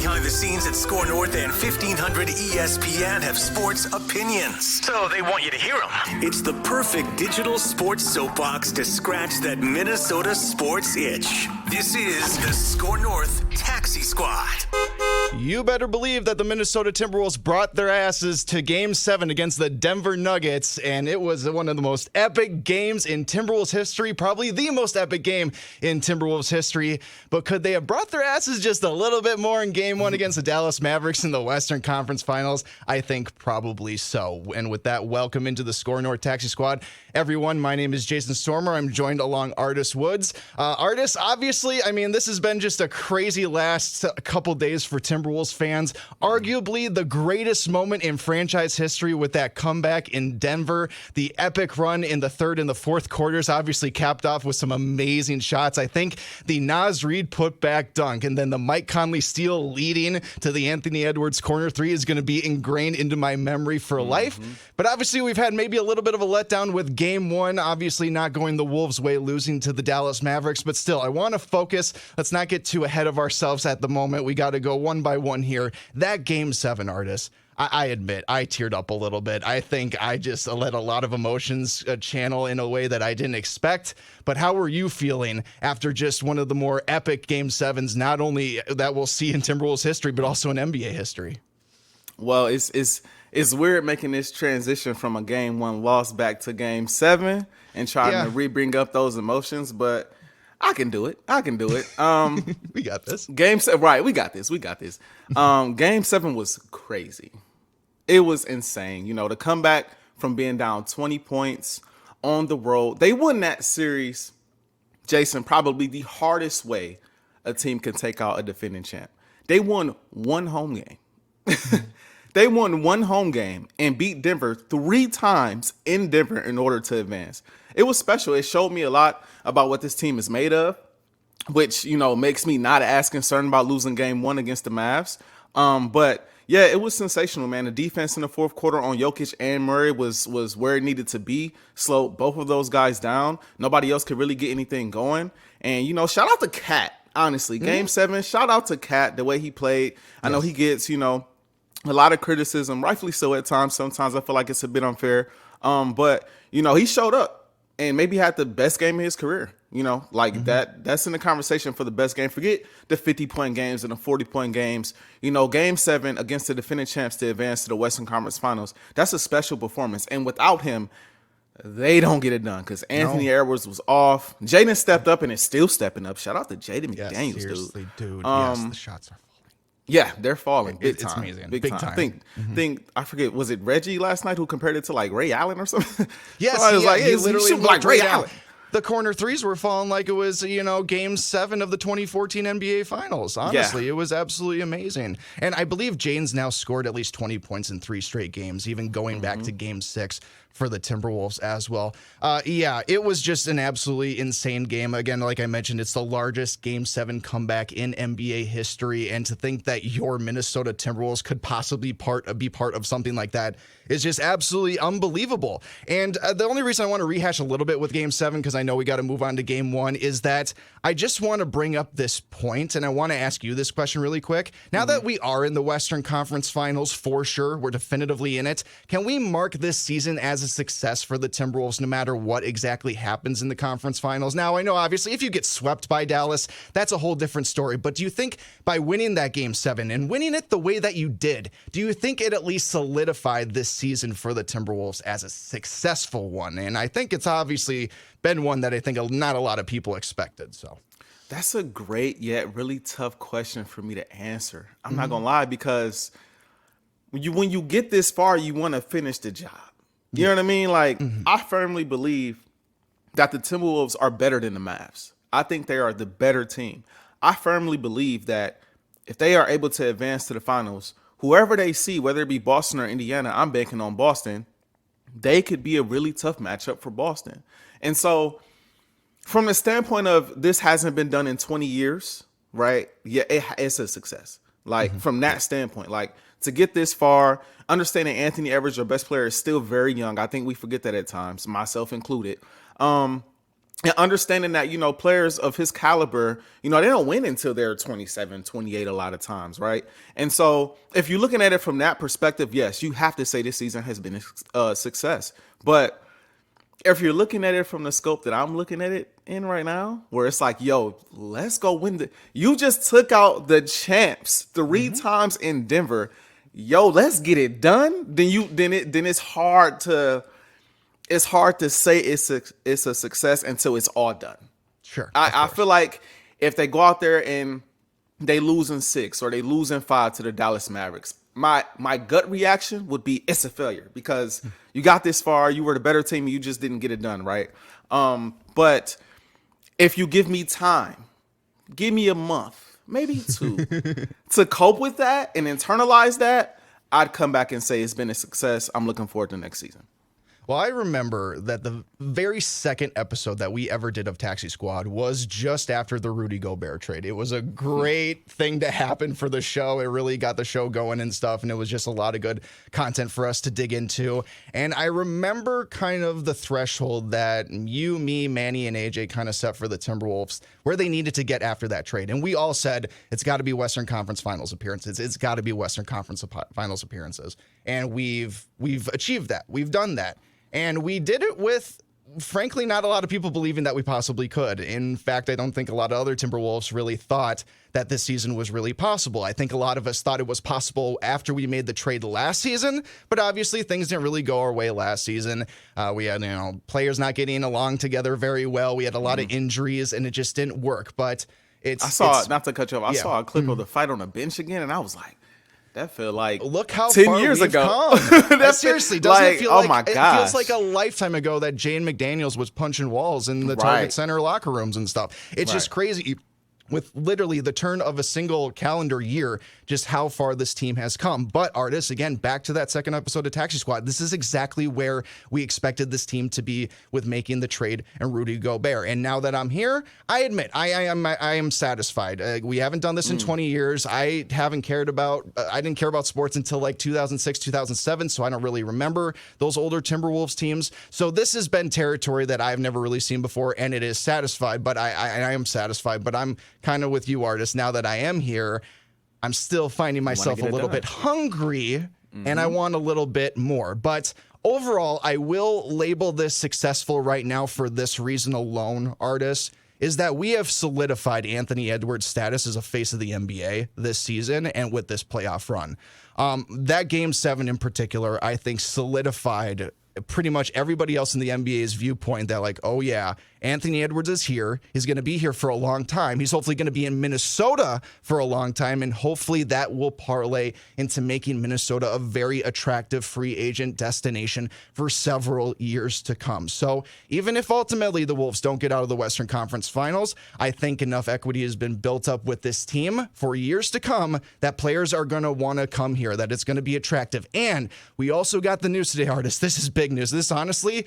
behind the scenes at SKOR North and 1500 ESPN have sports opinions. So they want you to hear them. It's the perfect digital sports soapbox to scratch that Minnesota sports itch. This is the SKOR North Taxi Squad. You better believe that the Minnesota Timberwolves brought their asses to Game 7 against the Denver Nuggets, and it was one of the most epic games in Timberwolves history, probably the most epic game in Timberwolves history. But could they have brought their asses just a little bit more in Game 1 against the Dallas Mavericks in the Western Conference Finals? I think probably so. And with that, welcome into the SKOR North Taxi Squad. Everyone, my name is Jason Stormer. I'm joined along Artis Woods. Artis, obviously, I mean, this has been just a crazy last couple days for Timberwolves fans. Arguably the greatest moment in franchise history with that comeback in Denver. The epic run in the third and the fourth quarters, obviously capped off with some amazing shots. I think the Naz Reid putback dunk and then the Mike Conley steal leading to the Anthony Edwards corner three is going to be ingrained into my memory for life. But obviously we've had maybe a little bit of a letdown with Game 1, obviously not going the Wolves' way, losing to the Dallas Mavericks. But still, I want to focus. Let's not get too ahead of ourselves at the moment. We got to go one by one here. That Game 7, Artis, I admit, I teared up a little bit. I think I just let a lot of emotions channel in a way that I didn't expect. But how were you feeling after just one of the more epic Game 7s, not only that we'll see in Timberwolves history, but also in NBA history? Well, it's weird making this transition from a Game 1 loss back to Game 7 and trying to re-bring up those emotions, but I can do it. We got this. Game 7, right? We got this. Game 7 was crazy. It was insane. You know, to come back from being down 20 points on the road. They won that series, Jason, probably the hardest way a team can take out a defending champ. They won one home game. They won one home game and beat Denver 3 times in Denver in order to advance. It was special. It showed me a lot about what this team is made of, which, you know, makes me not as concerned about losing Game 1 against the Mavs. But yeah, it was sensational, man. The defense in the fourth quarter on Jokic and Murray was where it needed to be. Slowed both of those guys down. Nobody else could really get anything going. And, you know, shout out to Cat, honestly. Game 7, shout out to Cat, the way he played. I know he gets, you know, a lot of criticism, rightfully so at times. Sometimes I feel like it's a bit unfair. But, you know, he showed up and maybe had the best game of his career. You know, like that's in the conversation for the best game. Forget the 50-point games and the 40-point games. You know, Game 7 against the defending champs to advance to the Western Conference Finals. That's a special performance. And without him, they don't get it done because Anthony Edwards was off. Jaden stepped up and is still stepping up. Shout out to Jaden McDaniels, seriously, dude. Yes, the shots are. Yeah, they're falling big time. It's amazing. Big time. I forget, was it Reggie last night who compared it to like Ray Allen or something? Yes, so I was like, he literally like Ray Allen. The corner threes were falling like it was, you know, Game 7 of the 2014 NBA Finals. Honestly, It was absolutely amazing. And I believe Jaden's now scored at least 20 points in 3 straight games, even going back to Game 6 for the Timberwolves as well. Yeah, it was just an absolutely insane game. Again, like I mentioned, it's the largest Game 7 comeback in NBA history. And to think that your Minnesota Timberwolves could possibly be part of something like that is just absolutely unbelievable. And the only reason I want to rehash a little bit with Game 7, because I know we got to move on to Game 1, is that I just want to bring up this point, and I want to ask you this question really quick. Now that we are in the Western Conference Finals, for sure, we're definitively in it, can we mark this season as a success for the Timberwolves no matter what exactly happens in the conference finals? Now, I know, obviously, if you get swept by Dallas, that's a whole different story. But do you think by winning that Game 7 and winning it the way that you did, do you think it at least solidified this season for the Timberwolves as a successful one? And I think it's obviously been one that I think not a lot of people expected. So that's a great yet really tough question for me to answer. I'm not going to lie, because when you get this far, you want to finish the job. You know what I mean? Like, I firmly believe that the Timberwolves are better than the Mavs. I think they are the better team. I firmly believe that if they are able to advance to the finals, whoever they see, whether it be Boston or Indiana, I'm banking on Boston, they could be a really tough matchup for Boston. And so from the standpoint of this hasn't been done in 20 years, right? Yeah, it's a success. Like, from that standpoint, like, to get this far, understanding Anthony Edwards, your best player, is still very young. I think we forget that at times, myself included. And understanding that, players of his caliber, they don't win until they're 27, 28 a lot of times, right? And so if you're looking at it from that perspective, yes, you have to say this season has been a success. But if you're looking at it from the scope that I'm looking at it in right now, where it's like, yo, let's go win you just took out the champs 3 times in Denver. Yo, let's get it done. Then it's hard to say it's a success until it's all done. Sure. I feel like if they go out there and they lose in 6 or they lose in 5 to the Dallas Mavericks, my gut reaction would be it's a failure because you got this far, you were the better team, you just didn't get it done, right? But if you give me time, give me a month, maybe 2, to cope with that and internalize that, I'd come back and say it's been a success. I'm looking forward to next season. Well, I remember that the very second episode that we ever did of Taxi Squad was just after the Rudy Gobert trade. It was a great thing to happen for the show. It really got the show going and stuff, and it was just a lot of good content for us to dig into. And I remember kind of the threshold that you, me, Manny, and AJ kind of set for the Timberwolves, where they needed to get after that trade. And we all said it's got to be Western Conference Finals appearances. It's got to be Western Conference Finals appearances. And we've achieved that. We've done that. And we did it with, frankly, not a lot of people believing that we possibly could. In fact, I don't think a lot of other Timberwolves really thought that this season was really possible. I think a lot of us thought it was possible after we made the trade last season, but obviously things didn't really go our way last season. We had, players not getting along together very well. We had a lot of injuries, and it just didn't work. But not to cut you off, I saw a clip of the fight on the bench again, and I was like, that felt like look how 10 far years we've ago. Come. That seriously doesn't like, it feel oh like my it gosh. feels like a lifetime ago that Jane McDaniels was punching walls in the Target Center locker rooms and stuff. It's just crazy. With literally the turn of a single calendar year, just how far this team has come. But Artis, again, back to that second episode of Taxi Squad, this is exactly where we expected this team to be with making the trade and Rudy Gobert. And now that I'm here, I admit I am satisfied. We haven't done this in 20 years. I didn't care about sports until like 2006, 2007, so I don't really remember those older Timberwolves teams. So this has been territory that I've never really seen before, and it is satisfied. But I am satisfied. But I'm kind of with you, Artis. Now that I am here, I'm still finding myself a little bit hungry, and I want a little bit more. But overall, I will label this successful right now for this reason alone, Artis, is that we have solidified Anthony Edwards' status as a face of the NBA this season and with this playoff run. That Game 7 in particular, I think, solidified pretty much everybody else in the NBA's viewpoint that like, oh yeah, Anthony Edwards is here. He's going to be here for a long time. He's hopefully going to be in Minnesota for a long time, and hopefully that will parlay into making Minnesota a very attractive free agent destination for several years to come. So even if ultimately the Wolves don't get out of the Western Conference Finals, I think enough equity has been built up with this team for years to come that players are going to want to come here, that it's going to be attractive. And we also got the news today, Artis. This is big news. This honestly,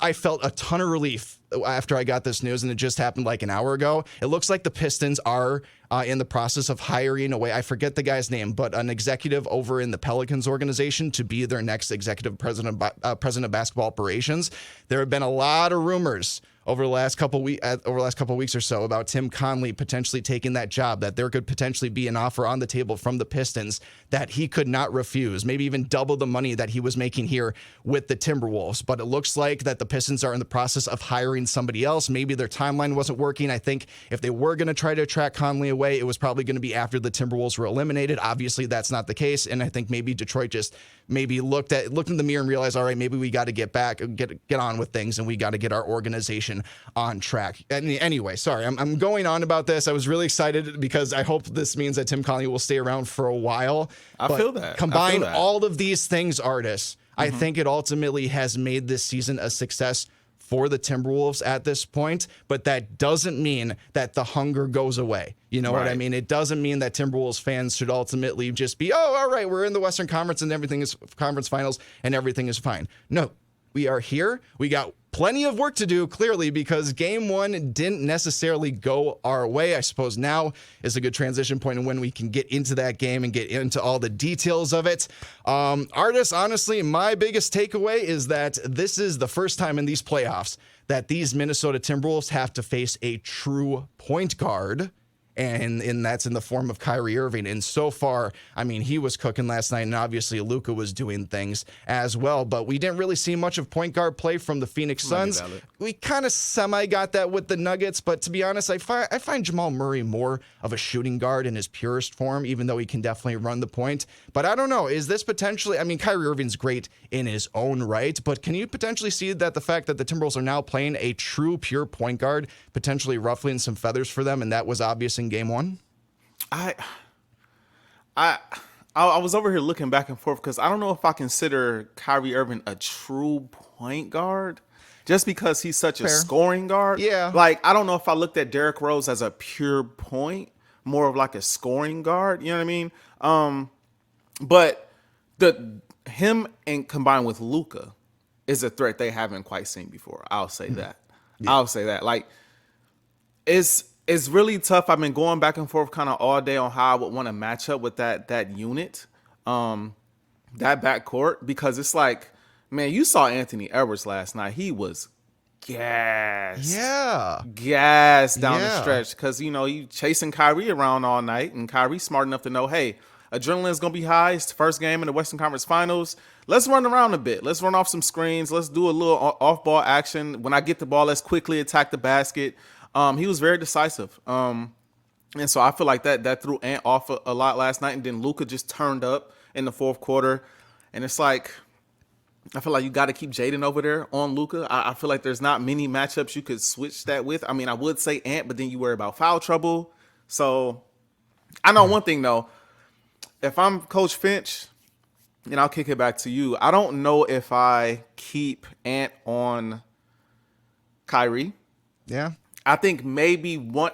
I felt a ton of relief after I got this news, and it just happened like an hour ago. It looks like the Pistons are in the process of hiring away, I forget the guy's name, but an executive over in the Pelicans organization to be their next executive president of basketball operations. There have been a lot of rumors over the last couple weeks or so about Tim Conley potentially taking that job, that there could potentially be an offer on the table from the Pistons that he could not refuse, maybe even double the money that he was making here with the Timberwolves. But it looks like that the Pistons are in the process of hiring somebody else. Maybe their timeline wasn't working. I think if they were going to try to attract Conley away, it was probably going to be after the Timberwolves were eliminated. Obviously, that's not the case. And I think maybe Detroit just maybe looked in the mirror and realized, all right, maybe we got to get on with things, and we got to get our organization on track. Anyway, sorry, I'm going on about this. I was really excited because I hope this means that Tim Conley will stay around for a while. I feel that. Combine all of these things, Artis, I think it ultimately has made this season a success for the Timberwolves at this point, but that doesn't mean that the hunger goes away. You know what I mean? It doesn't mean that Timberwolves fans should ultimately just be, oh, all right, we're in the Western Conference and everything is conference finals and everything is fine. No, we are here. We got plenty of work to do, clearly, because Game 1 didn't necessarily go our way. I suppose now is a good transition point and when we can get into that game and get into all the details of it. Artis, honestly, my biggest takeaway is that this is the first time in these playoffs that these Minnesota Timberwolves have to face a true point guard. And that's in the form of Kyrie Irving. And so far, I mean, he was cooking last night, and obviously Luka was doing things as well. But we didn't really see much of point guard play from the Phoenix Suns. We kind of semi got that with the Nuggets. But to be honest, I find Jamal Murray more of a shooting guard in his purest form, even though he can definitely run the point. But I don't know. Is this potentially, I mean, Kyrie Irving's great in his own right, but can you potentially see that the fact that the Timberwolves are now playing a true pure point guard potentially ruffling some feathers for them, and that was obvious in game one? I was over here looking back and forth because I don't know if I consider Kyrie Irving a true point guard just because he's such a scoring guard. Yeah. Like, I don't know if I looked at Derrick Rose as a pure point, more of like a scoring guard. You know what I mean? But him and combined with Luka is a threat they haven't quite seen before. I'll say that. Yeah. I'll say that. Like, it's really tough. I've been going back and forth kind of all day on how I would want to match up with that unit, that backcourt, because it's like, man, you saw Anthony Edwards last night. He was gassed. Yeah. Gassed down the stretch because, you know, you chasing Kyrie around all night, and Kyrie's smart enough to know, hey, adrenaline's going to be high. It's the first game in the Western Conference Finals. Let's run around a bit. Let's run off some screens. Let's do a little off-ball action. When I get the ball, let's quickly attack the basket. He was very decisive. And so I feel like that threw Ant off a lot last night. And then Luka just turned up in the fourth quarter. And it's like, I feel like you got to keep Jaden over there on Luka. I feel like there's not many matchups you could switch that with. I mean, I would say Ant, but then you worry about foul trouble. So I know one thing, though. If I'm Coach Finch, and I'll kick it back to you, I don't know if I keep Ant on Kyrie. Yeah. I think maybe one.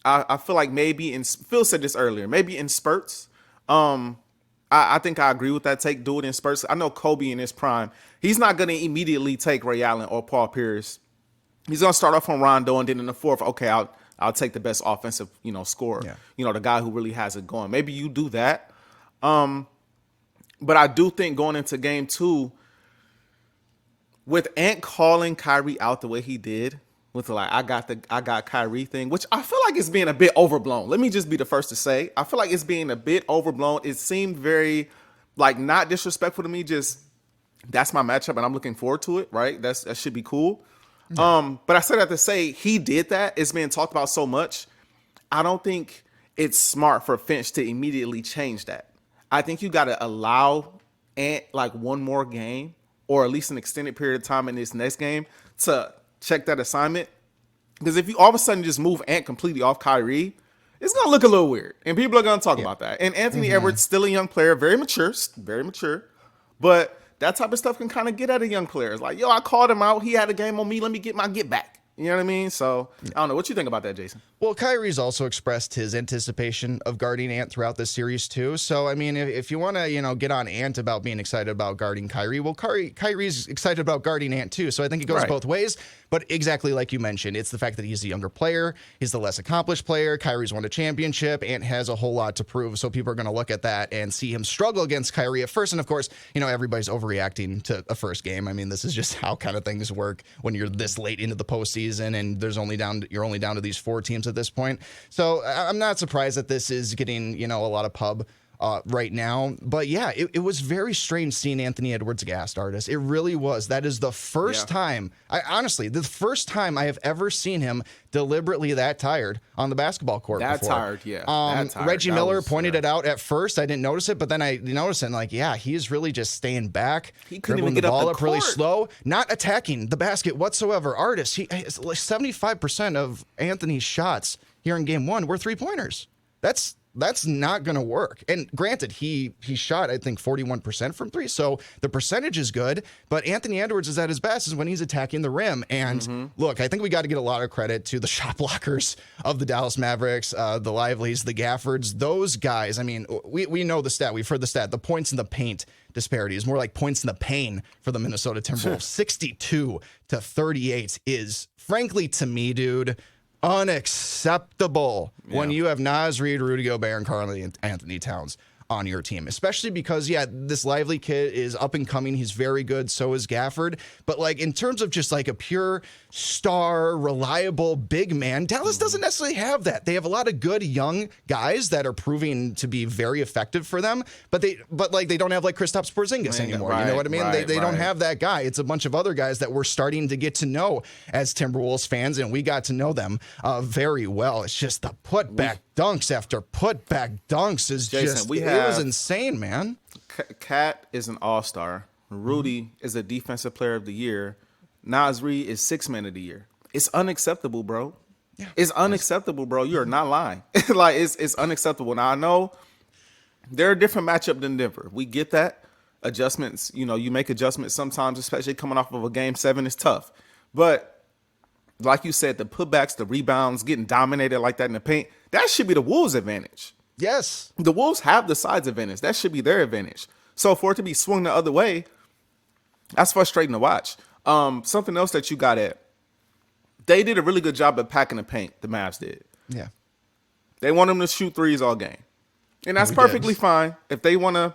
I feel like maybe Phil said this earlier. Maybe in spurts. I think I agree with that take. Do it in spurts. I know Kobe in his prime. He's not going to immediately take Ray Allen or Paul Pierce. He's going to start off on Rondo, and then in the fourth, okay, I'll take the best offensive, scorer. Yeah. The guy who really has it going. Maybe you do that. But I do think going into game two, with Ant calling Kyrie out the way he did, with I got Kyrie thing, which I feel like it's being a bit overblown. Let me just be the first to say, I feel like it's being a bit overblown. It seemed very not disrespectful to me. Just that's my matchup, and I'm looking forward to it. Right? That should be cool. Yeah. But I said that to say he did that. It's being talked about so much. I don't think it's smart for Finch to immediately change that. I think you got to allow Ant one more game, or at least an extended period of time in this next game to check that assignment. Because if you all of a sudden just move Ant completely off Kyrie, it's going to look a little weird. And people are going to talk about that. And Anthony Edwards, still a young player, very mature. But that type of stuff can kind of get at a young player. It's like, yo, I called him out. He had a game on me. Let me get my get back. You know what I mean? So, I don't know. What you think about that, Jason? Well, Kyrie's also expressed his anticipation of guarding Ant throughout this series, too. So, I mean, if you want to, get on Ant about being excited about guarding Kyrie, well, Kyrie's excited about guarding Ant, too. So I think it goes both ways. But exactly like you mentioned, it's the fact that he's a younger player. He's the less accomplished player. Kyrie's won a championship. Ant has a whole lot to prove. So people are going to look at that and see him struggle against Kyrie at first. And, of course, everybody's overreacting to a first game. I mean, this is just how kind of things work when you're this late into the postseason and you're only down to these 4 teams at this point. So I'm not surprised that this is getting, a lot of pub right now. But yeah, it was very strange seeing Anthony Edwards gassed, Artis. It really was. That is the first time, the first time I have ever seen him deliberately that tired on the basketball court before. Reggie Miller pointed it out at first. I didn't notice it, but then I noticed it and he's really just staying back. He couldn't even get the ball up really slow, not attacking the basket whatsoever. Artis, 75% of Anthony's shots here in game 1 were 3-pointers. That's not going to work. And granted, he shot, I think, 41% from 3. So the percentage is good. But Anthony Edwards is at his best is when he's attacking the rim. And look, I think we got to get a lot of credit to the shot blockers of the Dallas Mavericks, the Lively's, the Gaffords, those guys. I mean, we know the stat. We've heard the stat. The points in the paint disparity is more like points in the pain for the Minnesota Timberwolves. 62-38 is, frankly, to me, unacceptable when you have Naz Reid, Rudy Gobert, and Karl-Anthony Towns on your team, especially because, this Lively kid is up and coming. He's very good. So is Gafford. But like in terms of just like a pure star, reliable big man, Dallas doesn't necessarily have that. They have a lot of good young guys that are proving to be very effective for them, but they don't have like Kristaps Porzingis anymore. Right, you know what I mean? right, They don't right. have that guy. It's a bunch of other guys that we're starting to get to know as Timberwolves fans, and we got to know them very well. It's just the putback dunks after putback dunks is Jason, it was insane, man. Cat is an all-star. Rudy is a defensive player of the year. Naz Reid is 6th man of the year. It's unacceptable, bro. Yeah. It's unacceptable, bro. You're not lying. Like it's unacceptable. Now I know they're a different matchup than Denver. We get that. Adjustments, you make adjustments sometimes, especially coming off of a game 7 is tough. But like you said, the putbacks, the rebounds, getting dominated like that in the paint, that should be the Wolves' advantage. Yes. The Wolves have the size advantage. That should be their advantage. So for it to be swung the other way, that's frustrating to watch. Something else that you got at, they did a really good job at packing the paint, the Mavs did. Yeah. They want them to shoot threes all game. And that's perfectly fine. If they want to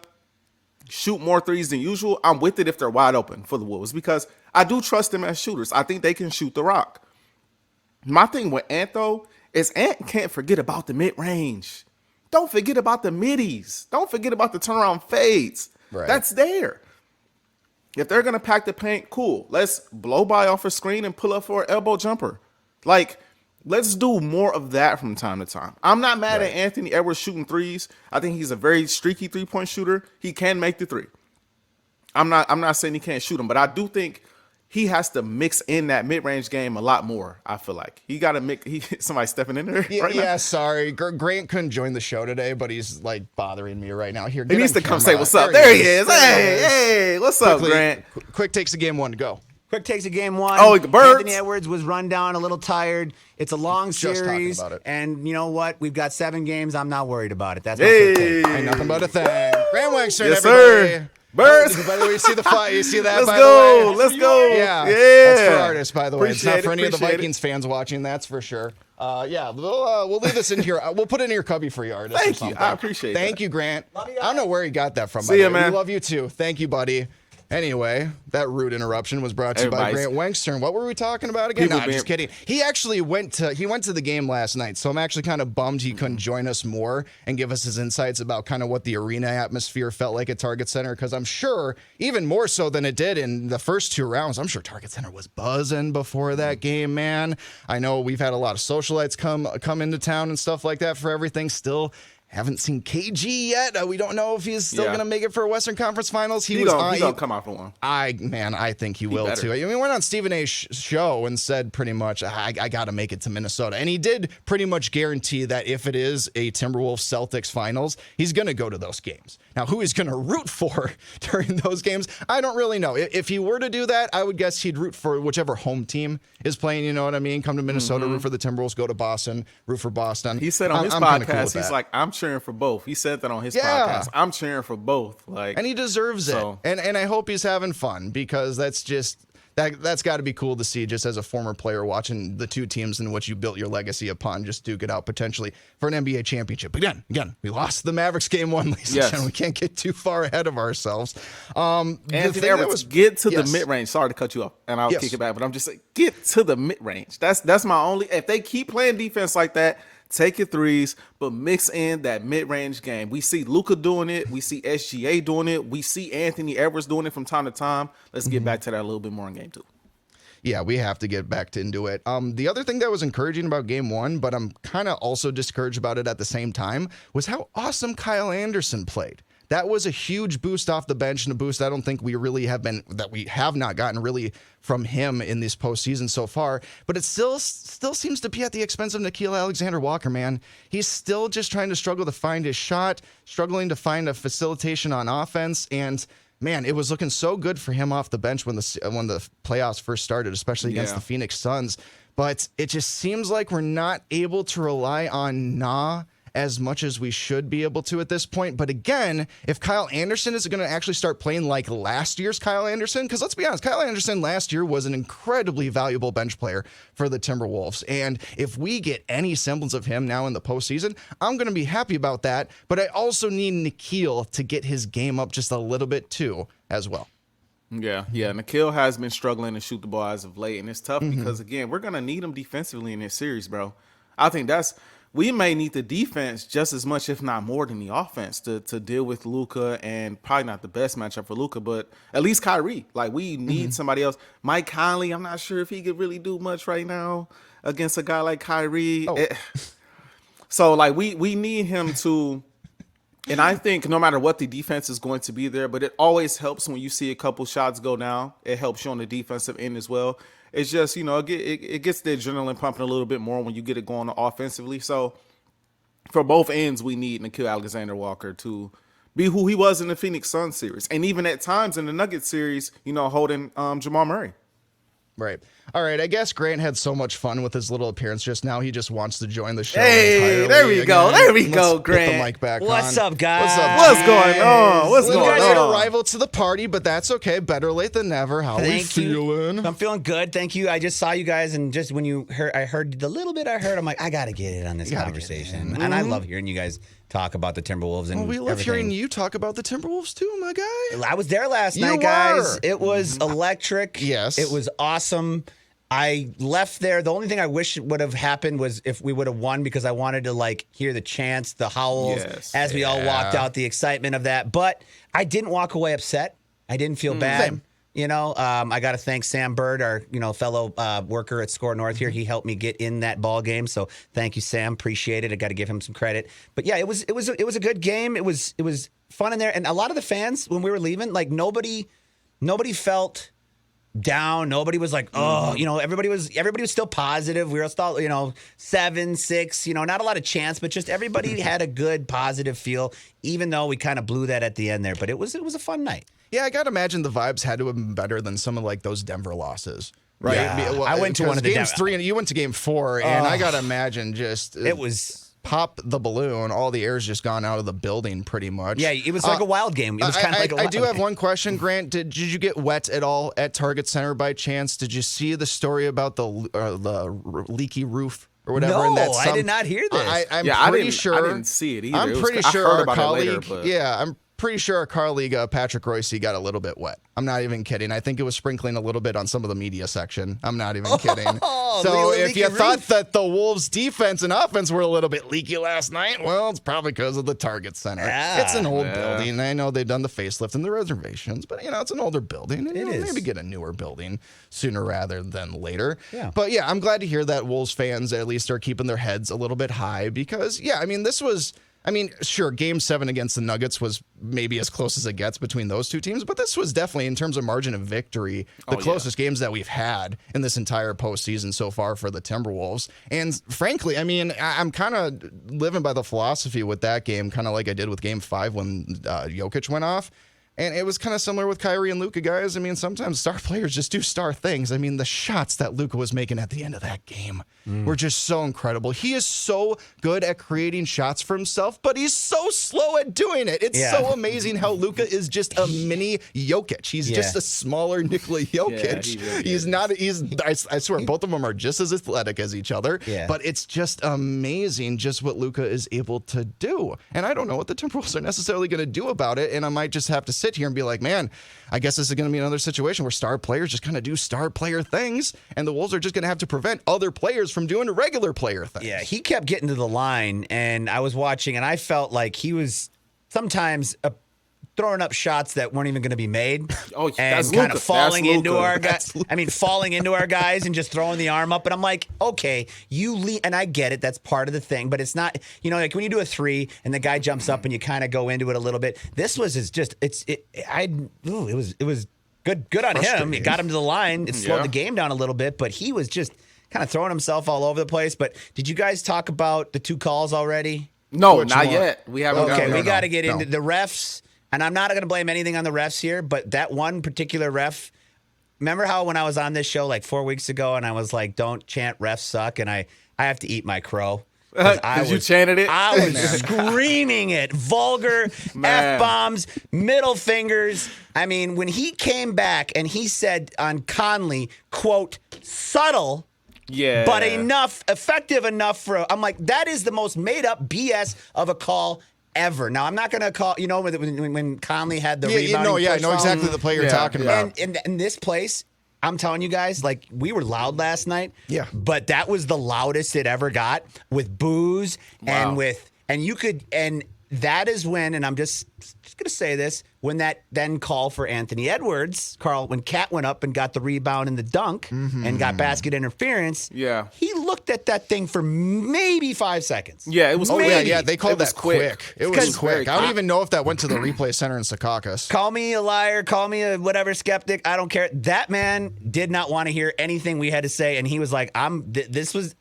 shoot more threes than usual, I'm with it if they're wide open for the Wolves because I do trust them as shooters. I think they can shoot the rock. My thing with Ant, though, is Ant can't forget about the mid-range. Don't forget about the middies. Don't forget about the turnaround fades. Right. That's there. If they're going to pack the paint, cool. Let's blow by off a screen and pull up for an elbow jumper. Like, let's do more of that from time to time. I'm not mad at Anthony Edwards shooting threes. I think he's a very streaky three-point shooter. He can make the three. I'm not saying he can't shoot them, but I do think he has to mix in that mid-range game a lot more, I feel like. He got to mix. Somebody stepping in there right now? Yeah, sorry. Grant couldn't join the show today, but he's like bothering me right now. Here, he needs to come say what's up. There he is. Hey, what's up, Grant? Quick takes of game 1 to go. Quick takes of game 1. Oh, Birds. Anthony Edwards was run down, a little tired. It's a long Just series. talking about it. And you know what? We've got 7 games. I'm not worried about it. That's my Hey. quick take. Ain't nothing but a thing. Grant Wenkstern, Yes, everybody. sir. Birds. By the way, you see the fly. You see that, Let's by go. the way? Let's go. Yeah. Yeah. That's for Artis, by the way. It's Appreciate not for any of the appreciate it. Vikings fans watching, that's for sure. We'll leave this in here. We'll put it in your cubby for you, Artis. Thank you. I appreciate that. Thank you, Grant. I don't know where he got that from. See ya, man. We love you too. Thank you, buddy. Anyway, that rude interruption was brought to you by Grant Wenkstern. What were we talking about again? No, I'm just kidding. He actually went to the game last night, so I'm actually kind of bummed he couldn't join us more and give us his insights about kind of what the arena atmosphere felt like at Target Center, because I'm sure, even more so than it did in the first 2 rounds, I'm sure Target Center was buzzing before that game, man. I know we've had a lot of socialites come into town and stuff like that for everything. Still haven't seen KG yet. We don't know if he's still going to make it for Western Conference Finals. He's going to come out for one. I think he will too. I mean, we went on Stephen A's show and said pretty much, I got to make it to Minnesota. And he did pretty much guarantee that if it is a Timberwolves Celtics Finals, he's going to go to those games. Now, who he's going to root for during those games, I don't really know. If he were to do that, I would guess he'd root for whichever home team is playing, you know what I mean? Come to Minnesota, root for the Timberwolves, go to Boston, root for Boston. He said on his podcast, he's like, I'm cheering for both. He said that on his podcast. I'm cheering for both. And he deserves it. And I hope he's having fun, because that's just that's got to be cool to see, just as a former player watching the 2 teams in which you built your legacy upon just duke it out potentially for an NBA championship. Again, we lost the Mavericks game 1, ladies and gentlemen. We can't get too far ahead of ourselves. Anthony Edwards, get to the mid-range. Sorry to cut you off, and I'll kick it back, but I'm just saying, get to the mid-range. That's my only. If they keep playing defense like that, take your threes, but mix in that mid-range game. We see Luka doing it. We see SGA doing it. We see Anthony Edwards doing it from time to time. Let's get back to that a little bit more in game 2. Yeah, we have to get back into it. The other thing that was encouraging about game 1, but I'm kind of also discouraged about it at the same time, was how awesome Kyle Anderson played. That was a huge boost off the bench, and a boost I don't think we have not gotten really from him in this postseason so far. But it still seems to be at the expense of Nickeil Alexander-Walker, man. He's still just trying to struggle to find his shot, struggling to find a facilitation on offense, and man, it was looking so good for him off the bench when the playoffs first started, especially against the Phoenix Suns. But it just seems like we're not able to rely on as much as we should be able to at this point. But again, if Kyle Anderson is going to actually start playing like last year's Kyle Anderson, because let's be honest, Kyle Anderson last year was an incredibly valuable bench player for the Timberwolves. And if we get any semblance of him now in the postseason, I'm going to be happy about that. But I also need Nikhil to get his game up just a little bit too as well. Yeah. Nikhil has been struggling to shoot the ball as of late, and it's tough because, again, we're going to need him defensively in this series, bro. I think we may need the defense just as much, if not more, than the offense to deal with Luka, and probably not the best matchup for Luka, but at least Kyrie. Like, we need somebody else. Mike Conley, I'm not sure if he could really do much right now against a guy like Kyrie. So, like, we need him to... And I think no matter what, the defense is going to be there, but it always helps when you see a couple shots go down. It helps you on the defensive end as well. It's just, it gets the adrenaline pumping a little bit more when you get it going offensively. So for both ends, we need Nikhil Alexander-Walker to be who he was in the Phoenix Suns series. And even at times in the Nuggets series, holding Jamal Murray. Right. All right. I guess Grant had so much fun with his little appearance just now. He just wants to join the show. Hey, there we go. There we go, Grant. Get the mic back What's on. up, guys? What's up? What's going on? What's going You guys on? are arrival to the party, but that's okay. Better late than never. How we feeling? I'm feeling good. Thank you. I just saw you guys, and just when I heard the little bit I heard, I'm like, I got to get in on this conversation. And I love hearing you guys talk about the Timberwolves. And we love hearing you talk about the Timberwolves too, my guy. I was there last night, guys. It was electric. Yes. It was awesome. I left there. The only thing I wish would have happened was if we would have won, because I wanted to hear the chants, the howls as we all walked out, the excitement of that. But I didn't walk away upset. I didn't feel bad. Same. I got to thank Sam Bird, our fellow worker at SKOR North here. He helped me get in that ball game. So thank you, Sam. Appreciate it. I got to give him some credit. But yeah, it was a good game. It was fun in there. And a lot of the fans, when we were leaving, nobody felt down. Nobody was like, everybody was still positive. We were still, 7, 6, not a lot of chance, but just everybody had a good positive feel, even though we kind of blew that at the end there. But it was a fun night. Yeah, I gotta imagine the vibes had to have been better than some of those Denver losses. Right. Yeah. I went to one of the games 3 and you went to game 4, and I gotta imagine it was pop the balloon, all the air's just gone out of the building pretty much. Yeah, it was like a wild game. It was kind of like a wild I do have one question, Grant. Did you get wet at all at Target Center by chance? Did you see the story about the leaky roof or whatever? No, and I did not hear this. I'm pretty sure. I didn't see it either. I'm pretty sure our colleague. I'm pretty sure our colleague Patrick Royce got a little bit wet. I'm not even kidding. I think it was sprinkling a little bit on some of the media section. I'm not even kidding. So if you thought that the Wolves' defense and offense were a little bit leaky last night, well, it's probably because of the Target Center. Yeah. It's an old building. I know they've done the facelift and the reservations, but it's an older building. And, It is. Maybe get a newer building sooner rather than later. Yeah. But yeah, I'm glad to hear that Wolves fans at least are keeping their heads a little bit high because, this was. Sure, Game 7 against the Nuggets was maybe as close as it gets between those two teams, but this was definitely, in terms of margin of victory, the closest games that we've had in this entire postseason so far for the Timberwolves. And frankly, I'm kind of living by the philosophy with that game, kind of like I did with Game 5 when Jokic went off. And it was kind of similar with Kyrie and Luka, guys. Sometimes star players just do star things. The shots that Luka was making at the end of that game were just so incredible. He is so good at creating shots for himself, but he's so slow at doing it. It's so amazing how Luka is just a mini Jokic. He's just a smaller Nikola Jokic. I swear, both of them are just as athletic as each other. Yeah. But it's just amazing just what Luka is able to do. And I don't know what the Timberwolves are necessarily going to do about it. And I might just have to sit here and be like, man, I guess this is going to be another situation where star players just kind of do star player things, and the Wolves are just going to have to prevent other players from doing regular player things. Yeah, he kept getting to the line, and I was watching, and I felt like he was sometimes throwing up shots that weren't even going to be made. Oh, and that's kind Luka. of falling That's into Luka. our guys. Falling into our guys and just throwing the arm up. And I'm like, okay, you lead, and I get it. That's part of the thing. But it's not, like when you do a 3 and the guy jumps up and you kind of go into it a little bit. This was it was good on him. It got him to the line. It slowed the game down a little bit, but he was just kind of throwing himself all over the place. But did you guys talk about the 2 calls already? No, not yet. We haven't. Okay, we got to get into the refs. And I'm not going to blame anything on the refs here, but that one particular ref, remember how when I was on this show 4 weeks ago and I was like, don't chant refs suck, and I have to eat my crow. Because you chanted it? I was screaming it. Vulgar, F-bombs, middle fingers. I mean, when he came back and he said on Conley, quote, subtle, but effective enough for, I'm like, that is the most made up BS of a call ever. Now, I'm not going to call, when Conley had the rebounding I know exactly the play you're talking about. And in this place, I'm telling you guys, like, we were loud last night. Yeah. But that was the loudest it ever got with boos and that is when, and I'm just going to say this, when that then call for Anthony Edwards, Carl, when Cat went up and got the rebound and the dunk and got basket interference, he looked at that thing for maybe 5 seconds. Yeah, it was they called that quick. It was quick. I don't even know if that went to the replay center in Secaucus. Call me a liar, call me a whatever skeptic, I don't care. That man did not want to hear anything we had to say, and he was like, this was...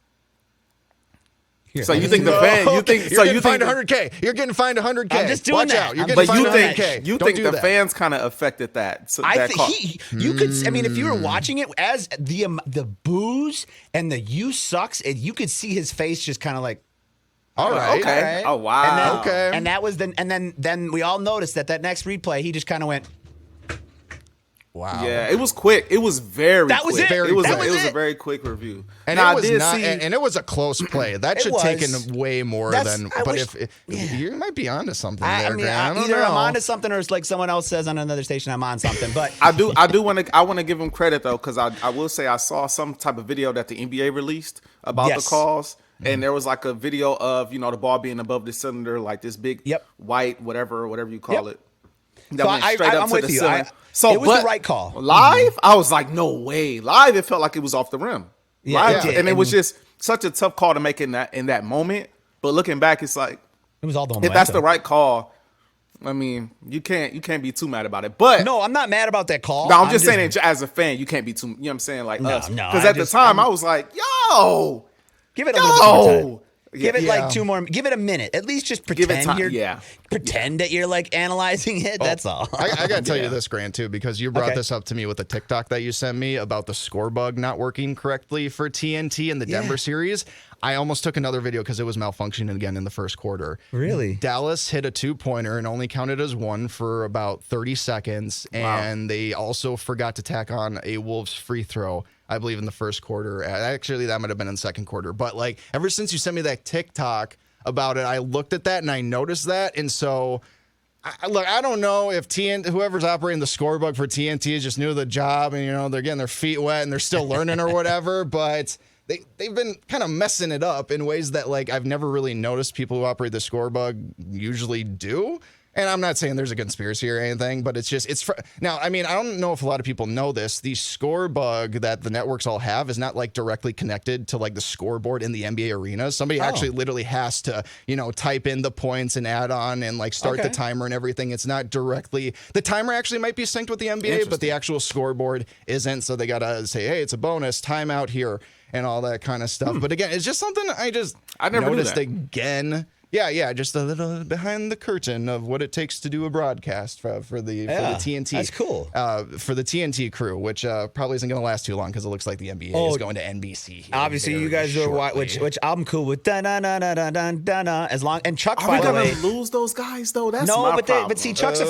So you think the fan? You think you're getting fined $100K? You're getting fined $100K. I'm just doing Watch that. out! You're getting fined $100K. You think the fans kind of affected that? So I think you could. I mean, if you were watching it, as the boos and the "you sucks," you could see his face just kind of like. All right. Okay. All right. Oh wow. And that was then we all noticed that next replay he just kind of went. Wow. Yeah, it was quick. It was very That was quick. it. It was That was a it. very quick review. And now, it was and it was a close play. That should take in way more than. But if you might be onto something there, Grant. Either I'm onto something or it's like someone else says on another station I'm on something. But I want to give him credit though, because I will say I saw some type of video that the NBA released about the calls. And there was like a video of, the ball being above the cylinder, like this big white, whatever you call it. That so went straight up I'm to with the you. ceiling. It was the right call. Live, I was like, no way. Live, it felt like it was off the rim. Live, and it was just such a tough call to make in that moment. But looking back, it's like it was all the if that's the right call. I mean, you can't be too mad about it. But no, I'm not mad about that call. No, I'm just saying it as a fan, you can't be too. You know what I'm saying? Like us, no. Because at the time, I was like, yo, give it a little bit more time. Give it like 2 more. Give it a minute. At least just pretend pretend that you're like analyzing it. That's all. I got to tell you this, Grant, too, because you brought this up to me with the TikTok that you sent me about the score bug not working correctly for TNT in the Denver series. I almost took another video because it was malfunctioning again in the first quarter. Really? Dallas hit a 2-pointer and only counted as one for about 30 seconds. Wow. And they also forgot to tack on a Wolves free throw, I believe, in the first quarter. Actually, that might have been in the second quarter. But like ever since you sent me that TikTok about it, I looked at that and I noticed that. And so, I don't know if whoever's operating the score bug for TNT is just new to the job and, they're getting their feet wet and they're still learning or whatever. But they've been kind of messing it up in ways that like I've never really noticed people who operate the score bug usually do. And I'm not saying there's a conspiracy or anything, but now, I mean, I don't know if a lot of people know this. The score bug that the networks all have is not like directly connected to like the scoreboard in the NBA arena. Somebody actually literally has to, type in the points and add on and like start the timer and everything. It's not directly, the timer actually might be synced with the NBA, but the actual scoreboard isn't. So they got to say, hey, it's a bonus, timeout here and all that kind of stuff. But again, it's just something I never noticed again. Yeah, just a little behind the curtain of what it takes to do a broadcast for the TNT. That's cool. For the TNT crew, which probably isn't going to last too long because it looks like the NBA is going to NBC. Obviously, you guys are which I'm cool with. As long and Chuck. Are we going to lose those guys though? That's my problem. But see, Chuck's a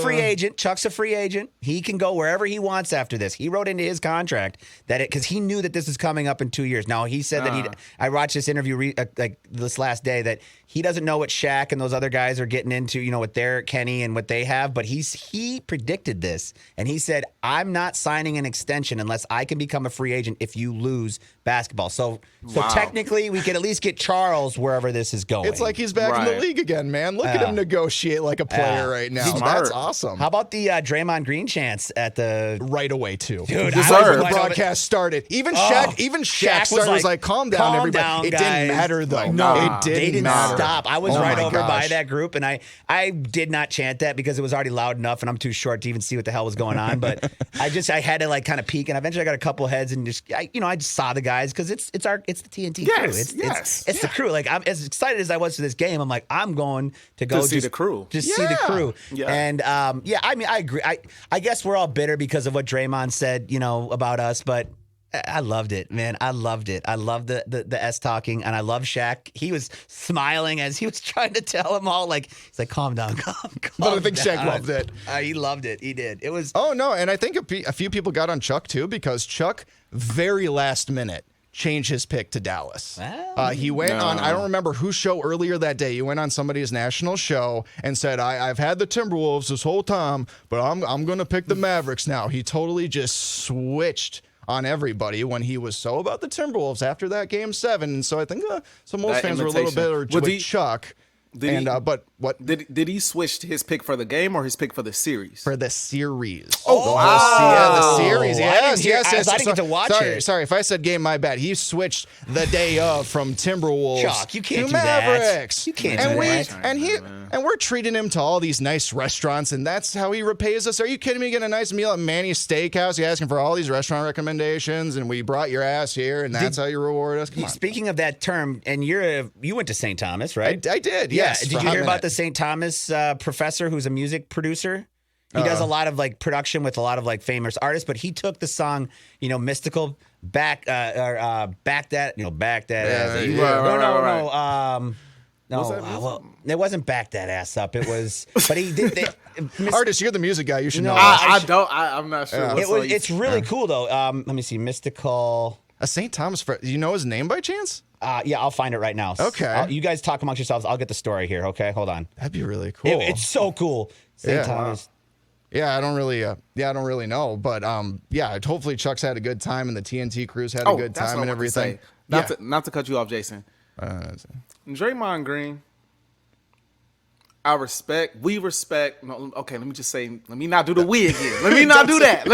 free agent. He can go wherever he wants after this. He wrote into his contract that because he knew that this is coming up in 2 years. Now he said that I watched this interview like this last day that he doesn't know what Shaq and those other guys are getting into, with their Kenny and what they have. But he predicted this, and he said, I'm not signing an extension unless I can become a free agent if you lose basketball. So technically, we can at least get Charles wherever this is going. It's like he's back in the league again, man. Look at him negotiate like a player right now. That's awesome. How about the Draymond Green chance at the right away too? Dude, before the broadcast started, even Shaq was like, "Calm down, everybody." It didn't matter though. It didn't matter. Stop. I was right over by that group, and I did not chant that because it was already loud enough, and I'm too short to even see what the hell was going on. But I had to like kind of peek, and eventually I got a couple heads, and I just saw the guys because it's the TNT crew. It's the crew. Like I'm as excited as I was for this game. I'm like I'm going to go see the crew. Just see the crew. Yeah. And I mean I agree. I guess we're all bitter because of what Draymond said, about us, but I loved it, man. I loved it. I loved the S talking, and I love Shaq. He was smiling as he was trying to tell them all, like, he's like, calm down, calm But I think down. Shaq loved it. He loved it. He did. It was. Oh, no, and I think a few people got on Chuck, too, because Chuck, very last minute, changed his pick to Dallas. Well, He went on, I don't remember whose show earlier that day. He went on somebody's national show and said, I've had the Timberwolves this whole time, but I'm going to pick the Mavericks now. He totally just switched on everybody when he was so about the Timberwolves after that Game 7. And so I think some Wolves fans were a little bit with Chuck. But what did he switch his pick for the game or his pick for the series? For the series. Oh, wow. The series. Yes. I didn't get to watch it. Sorry, if I said game, my bad. He switched the day of from Timberwolves Chuck, you can't to do that. Mavericks. You can't and do we, that. And we're treating him to all these nice restaurants, and that's how he repays us. Are you kidding me? Get a nice meal at Manny's Steakhouse. You're asking for all these restaurant recommendations, and we brought your ass here, and that's how you reward us. Come on. Speaking of that term, and you went to St. Thomas, right? I did, Yeah. yes. Did you hear about the St. Thomas professor who's a music producer? He does a lot of like production with a lot of like famous artists, but he took the song, Mystical, back that ass. No, it wasn't back that ass up. It was, but he did. Artis, you're the music guy. You should know. I'm not sure. It's really cool though. Let me see, Mystical. A St. Thomas. Do you know his name by chance? Yeah, I'll find it right now. Okay. You guys talk amongst yourselves. I'll get the story here. Okay, hold on. That'd be really cool. It's so cool. St. Thomas. Yeah, I don't really know, but hopefully Chuck's had a good time and the TNT crews had a good time and everything. Not to cut you off, Jason. Draymond Green, we respect. No, okay, let me just say, let me not do the we again. Let me not do that.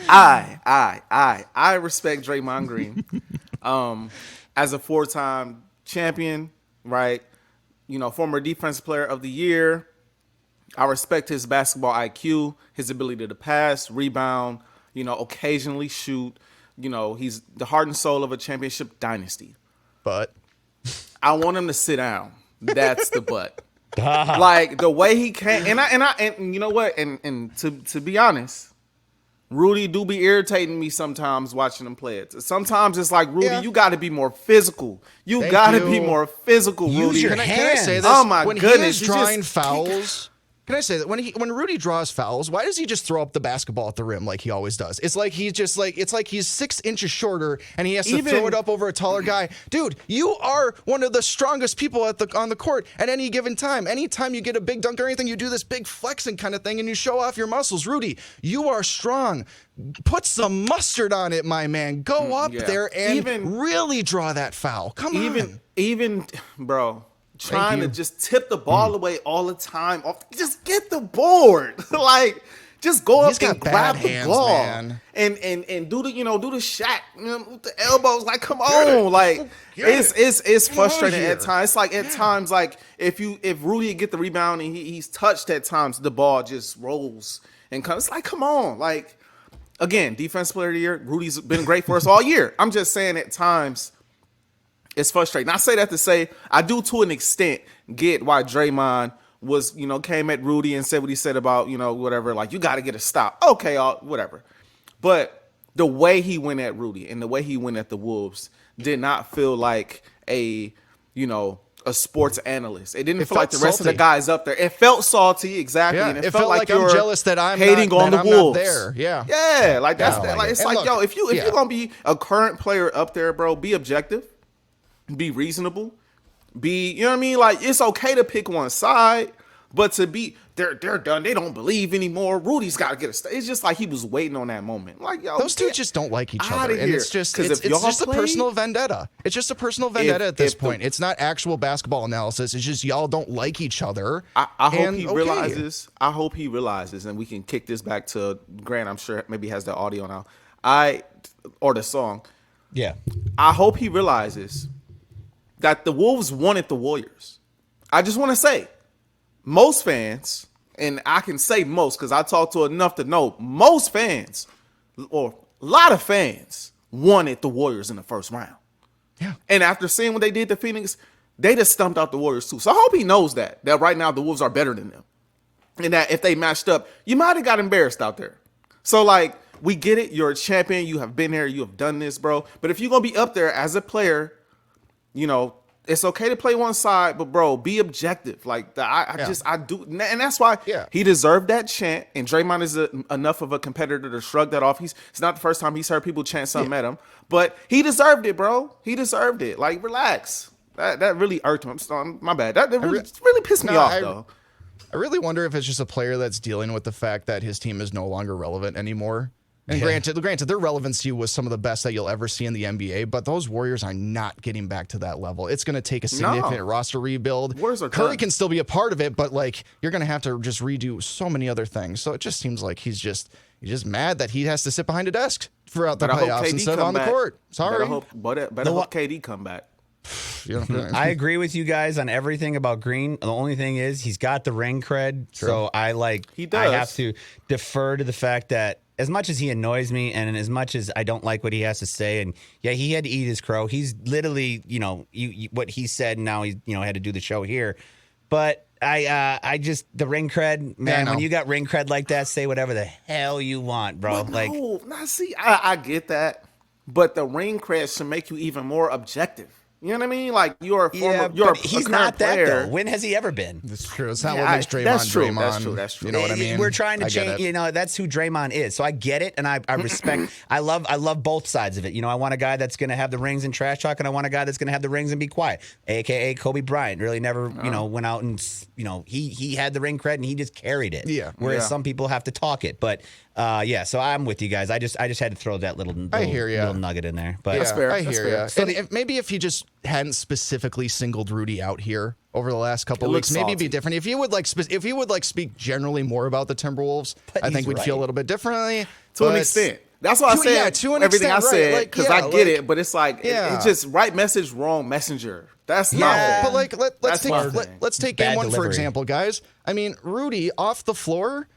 I respect Draymond Green as a 4-time champion, right? Former defensive player of the year. I respect his basketball IQ, his ability to pass, rebound, occasionally shoot. He's the heart and soul of a championship dynasty. But I want him to sit down. That's the but. Like the way he can, and you know what? And to be honest, Rudy do be irritating me sometimes watching him play it. Sometimes it's like, Rudy, you got to be more physical. You got to be more physical, Rudy. Use your Can I say this? Oh my goodness! He is drawing fouls. Can I say that when Rudy draws fouls, why does he just throw up the basketball at the rim like he always does? It's like he's 6 inches shorter and he has to throw it up over a taller guy. Dude, you are one of the strongest people on the court at any given time. Anytime you get a big dunk or anything, you do this big flexing kind of thing and you show off your muscles. Rudy, you are strong. Put some mustard on it, my man. Go up there and really draw that foul. Come on. Even bro. Trying to just tip the ball away all the time. Just get the board. Like, just go up and grab the ball. Man. And do the Shaq, with the elbows. Like, come on. Like, it's frustrating at times. It's like at times, like if Rudy get the rebound and he's touched at times, the ball just rolls and comes. It's like, come on. Like, again, defensive player of the year. Rudy's been great for us all year. I'm just saying at times it's frustrating. I say that to say I do to an extent get why Draymond was, came at Rudy and said what he said about, whatever, like, you got to get a stop. Okay, whatever. But the way he went at Rudy and the way he went at the Wolves did not feel like a sports analyst. It didn't feel like the rest of the guys up there. It felt salty, exactly. Yeah, and it felt like I'm jealous that I'm hating on the Wolves. There. Yeah. Yeah, like that's it's like, look, yo, if you're gonna be a current player up there, bro, be objective. Be reasonable. You know what I mean? Like, it's okay to pick one side, but to be they're done. They don't believe anymore. Rudy's got to get a. It's just like he was waiting on that moment. Like, yo, those two just don't like each other, and it's just a personal vendetta. It's just a personal vendetta at this point. It's not actual basketball analysis. It's just y'all don't like each other. I hope he realizes. I hope he realizes, and we can kick this back to Grant. I'm sure maybe he has the audio now. Or the song. Yeah. I hope he realizes that the Wolves wanted the Warriors. I just want to say, most fans, and I can say most because I talked to enough to know, most fans, or a lot of fans, wanted the Warriors in the first round. Yeah. And after seeing what they did to Phoenix, they just stumped out the Warriors too. So I hope he knows that right now the Wolves are better than them. And that if they matched up, you might have got embarrassed out there. So, like, we get it. You're a champion. You have been there. You have done this, bro. But if you're going to be up there as a player, you know, it's okay to play one side, but bro, be objective. Like I do, and that's why he deserved that chant. And Draymond is enough of a competitor to shrug that off. It's not the first time he's heard people chant something at him, but he deserved it, bro. He deserved it. Like, relax. That really irked him. My bad. That really pissed me off, though. I really wonder if it's just a player that's dealing with the fact that his team is no longer relevant anymore. And granted, their relevancy was some of the best that you'll ever see in the NBA, but those Warriors are not getting back to that level. It's going to take a significant roster rebuild. Curry can still be a part of it, but like you're going to have to just redo so many other things. So it just seems like he's just mad that he has to sit behind a desk throughout the playoffs instead of on the court. Sorry. Better hope KD come back. I agree with you guys on everything about Green. The only thing is he's got the ring cred, so I have to defer to the fact that as much as he annoys me and as much as I don't like what he has to say, and he had to eat his crow. He's literally, what he said, and now he, had to do the show here. But I just, the ring cred, man, when you got ring cred like that, say whatever the hell you want, bro. I get that, but the ring cred should make you even more objective. You know what I mean? Like you're he's not that player. though. When has he ever been? That's true. It's not what makes Draymond Draymond. That's true. You know what I mean? We're trying to change. That's who Draymond is. So I get it, and I respect. I love both sides of it. I want a guy that's going to have the rings and trash talk, and I want a guy that's going to have the rings and be quiet. AKA Kobe Bryant. Really never, went out and he had the ring cred and he just carried it. Yeah. Whereas some people have to talk it, but. So I'm with you guys. I just had to throw that little nugget in there. But that's fair. I hear you. So maybe if he just hadn't specifically singled Rudy out here over the last couple of weeks, maybe it'd be different. If he would speak generally more about the Timberwolves, I think we'd feel a little bit differently to an extent. That's why I said everything I said because I get it, but it's like it's just right message, wrong messenger. That's not. But let's take game one for example, guys. I mean, Rudy off the floor.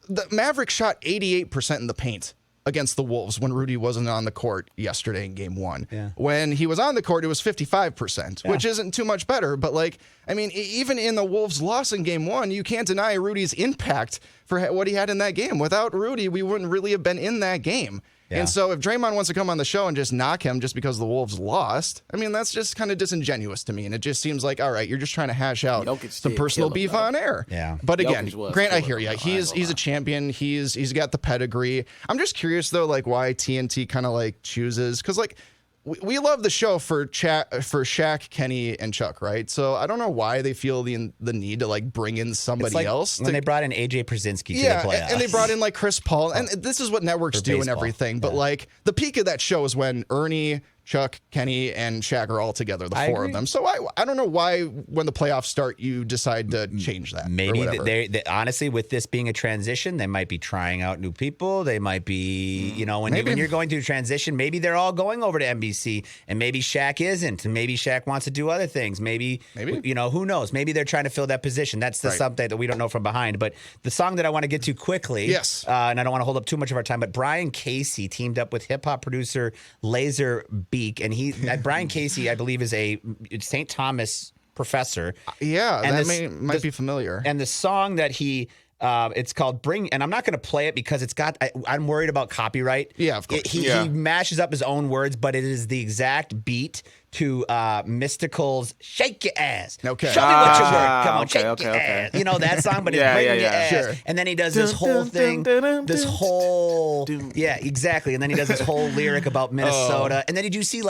The Mavericks shot 88% in the paint against the Wolves when Rudy wasn't on the court yesterday in game one. Yeah. When he was on the court, it was 55%, which isn't too much better. But even in the Wolves' loss in game one, you can't deny Rudy's impact for what he had in that game. Without Rudy, we wouldn't really have been in that game. Yeah. And so if Draymond wants to come on the show and just knock him just because the Wolves lost, that's just kind of disingenuous to me. And it just seems like, all right, you're just trying to hash out some personal beef on air. Yeah. But again, Grant, I hear you. He's a champion. He's got the pedigree. I'm just curious though, why TNT kind of chooses, because we love the show for Shaq, Kenny, and Chuck, right? So I don't know why they feel the need to bring in somebody else. When they brought in AJ Przinsky to the playoffs. And they brought in Chris Paul, and this is what networks do and everything. But the peak of that show is when Ernie, Chuck, Kenny, and Shaq are all together, the four of them. So I don't know why, when the playoffs start, you decide to change that. Maybe they honestly, with this being a transition, they might be trying out new people. They might be, when you're going through a transition, maybe they're all going over to NBC, and maybe Shaq isn't, and maybe Shaq wants to do other things. Maybe who knows? Maybe they're trying to fill that position. That's something that we don't know from behind. But the song that I want to get to quickly, and I don't want to hold up too much of our time, but Brian Casey teamed up with hip hop producer Laser Beak, and Brian Casey, I believe, is a St. Thomas professor. That might be familiar. And the song that he, it's called "Bring," and I'm not going to play it because I'm worried about copyright. Yeah, of course. He mashes up his own words, but it is the exact beat to Mystical's "Shake Your Ass." Okay. Show me what you're worth. Come on, shake your ass. You know that song, but it's "Bring Your Ass." Sure. And then he does this whole thing, exactly. And then he does this whole lyric about Minnesota. And then did you see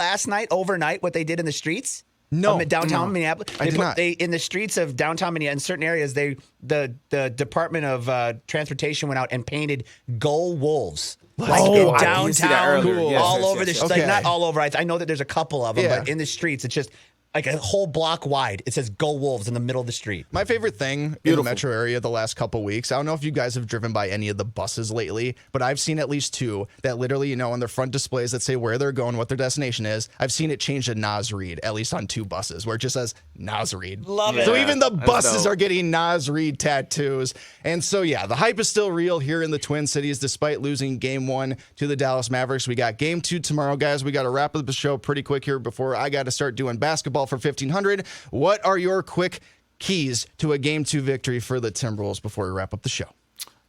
overnight, what they did in the streets? No, downtown Minneapolis. I did not. In the streets of downtown Minneapolis, in certain areas, the Department of Transportation went out and painted "Go Wolves." Downtown, all over the streets. Not all over. I know that there's a couple of them, but in the streets, it's just a whole block wide. It says "Go Wolves" in the middle of the street. My favorite thing in the metro area the last couple weeks, I don't know if you guys have driven by any of the buses lately, but I've seen at least two that literally, on their front displays that say where they're going, what their destination is. I've seen it change to Nas Reed, at least on two buses, where it just says Nas Reed. Love it. So even the buses are getting Nas Reed tattoos. And so, the hype is still real here in the Twin Cities, despite losing game one to the Dallas Mavericks. We got game two tomorrow, guys. We got to wrap up the show pretty quick here before I got to start doing basketball for 1500. What are your quick keys to a game two victory for the Timberwolves before we wrap up the show?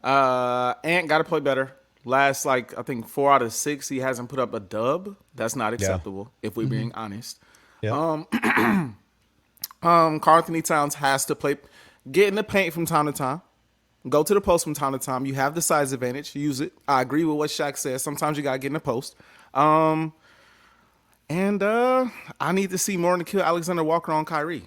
Ant got to play better. Last, I think 4 out of 6, he hasn't put up a dub. That's not acceptable, if we're being honest. Yeah. Karl-Anthony Towns has to get in the paint from time to time. Go to the post from time to time. You have the size advantage. Use it. I agree with what Shaq says. Sometimes you got to get in the post. I need to see more to kill Alexander Walker on Kyrie.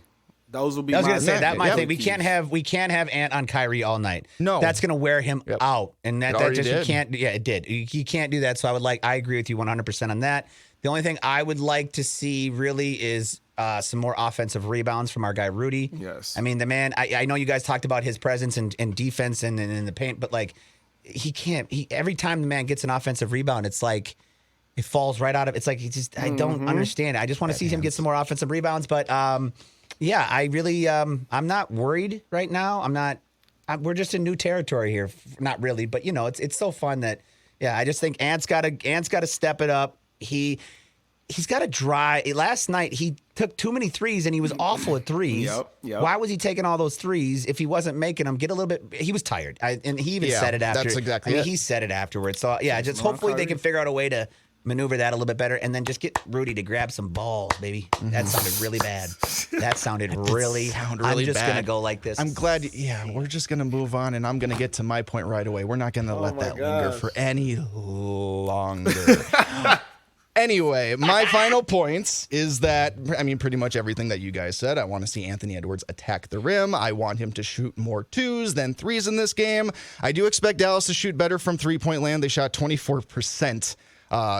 Those will be. I was going to say that my yeah, thing. We can't have Ant on Kyrie all night. No, that's going to wear him out, and that just did. you can't. Yeah, it did. You can't do that. So I agree with you 100% on that. The only thing I would like to see really is some more offensive rebounds from our guy Rudy. Yes, I mean the man. I know you guys talked about his presence and defense and in the paint, but he can't. Every time the man gets an offensive rebound, it's like it falls right out of. It's like he just. I don't understand it. I just want to see him get some more offensive rebounds, but. Yeah, I really, I'm not worried right now. We're just in new territory here. Not really, but it's so fun that, I just think Ant's got to step it up. He's got to dry. Last night he took too many threes and he was awful at threes. Yep. Why was he taking all those threes if he wasn't making them? Get a little bit. He was tired, and he even said it after. That's exactly it. He said it afterwards. So just hopefully they can figure out a way to maneuver that a little bit better, and then just get Rudy to grab some balls, baby. That sounded really bad. That sounded really bad. I'm just going to go like this. I'm glad. We're just going to move on, and I'm going to get to my point right away. We're not going to let that linger for any longer. Anyway, my final points is that, pretty much everything that you guys said. I want to see Anthony Edwards attack the rim. I want him to shoot more 2s than 3s in this game. I do expect Dallas to shoot better from three-point land. They shot 24%.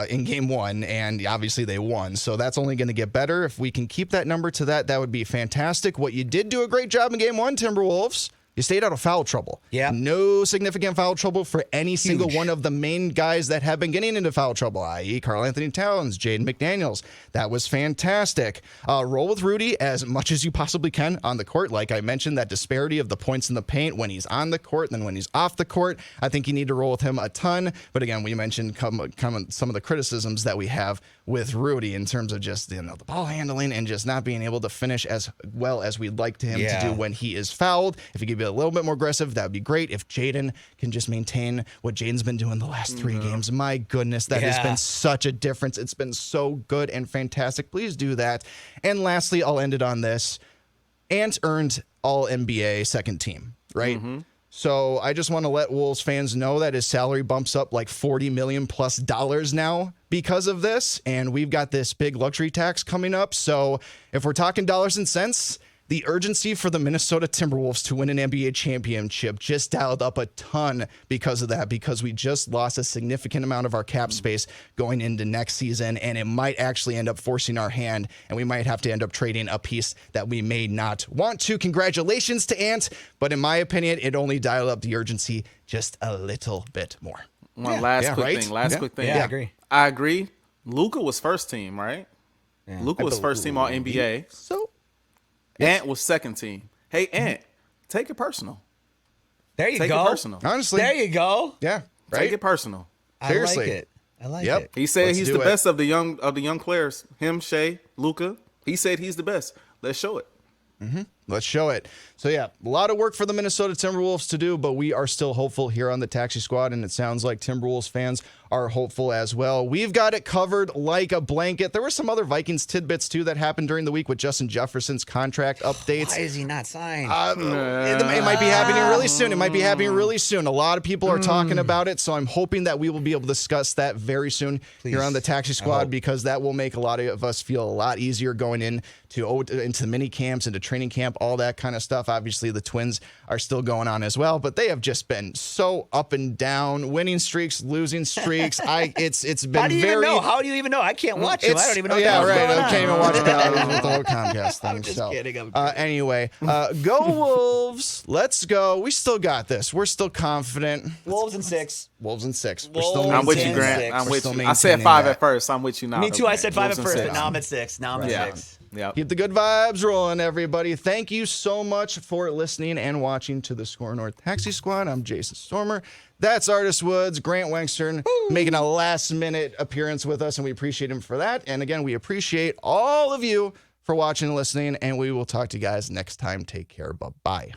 In game 1, and obviously they won. So that's only going to get better. If we can keep that number to that would be fantastic. What you did do a great job in game 1, Timberwolves, you stayed out of foul trouble. Yeah. No significant foul trouble for any single one of the main guys that have been getting into foul trouble, i.e. Karl-Anthony Towns, Jaden McDaniels. That was fantastic. Roll with Rudy as much as you possibly can on the court. Like I mentioned, that disparity of the points in the paint when he's on the court and then when he's off the court. I think you need to roll with him a ton. But again, we mentioned some of the criticisms that we have with Rudy in terms of just the ball handling and just not being able to finish as well as we'd like him to do when he is fouled. If he could be a little bit more aggressive, that would be great. If Jaden can just maintain what Jaden's been doing the last 3 games, my goodness, that has been such a difference. It's been so good and fantastic. Please do that. And lastly, I'll end it on this. Ant earned All-NBA second team, right? So I just want to let Wolves fans know that his salary bumps up like $40 million plus now because of this. And we've got this big luxury tax coming up. So if we're talking dollars and cents, the urgency for the Minnesota Timberwolves to win an NBA championship just dialed up a ton because of that, because we just lost a significant amount of our cap space going into next season, and it might actually end up forcing our hand, and we might have to end up trading a piece that we may not want to. Congratulations to Ant, but in my opinion, it only dialed up the urgency just a little bit more. Last quick thing. Yeah, I agree. I agree. Luka was first team, right? Yeah. Luka was first team all NBA. So Ant was second team. Hey, Ant, take it personal. There you Take go. it personal. honestly, There you go. yeah, right? Take it personal. Seriously. I like it. I like Yep. it. He said Let's he's do the it. best of the young players. Him, Shea, Luka. He said he's the best. Let's show it. Let's show it. So, a lot of work for the Minnesota Timberwolves to do, but we are still hopeful here on the Taxi Squad, and it sounds like Timberwolves fans are hopeful as well. We've got it covered like a blanket. There were some other Vikings tidbits, too, that happened during the week with Justin Jefferson's contract updates. Why is he not signed? It might be happening really soon. A lot of people are talking about it, so I'm hoping that we will be able to discuss that very soon here on the Taxi Squad, because that will make a lot of us feel a lot easier going into the mini camps, into training camp, all that kind of stuff. Obviously, the Twins are still going on as well, but they have just been so up and down, winning streaks, losing streaks. It's been How do you very. even know? How do you even know? I can't watch him. I don't even know. Yeah, what's right. going I on. can't even watch that with the whole Comcast thing. I'm just kidding. I'm kidding. Anyway, go Wolves. Let's go. We still got this. We're still confident. Wolves and 6. Wolves and 6. We're Wolves still I'm with you, maintaining Grant. six. I'm We're with still you. I said maintaining 5 that. at first. I'm with you now. Me too. I said 5 at Wolves and first, but 6. now I'm at 6. Now I'm at Yeah. 6. Yep. Keep the good vibes rolling, everybody. Thank you so much for listening and watching to the SKOR North Taxi Squad. I'm Jason Stormer. That's Artis Woods, Grant Wenkstern, making a last-minute appearance with us, and we appreciate him for that. And again, we appreciate all of you for watching and listening, and we will talk to you guys next time. Take care. Bye-bye.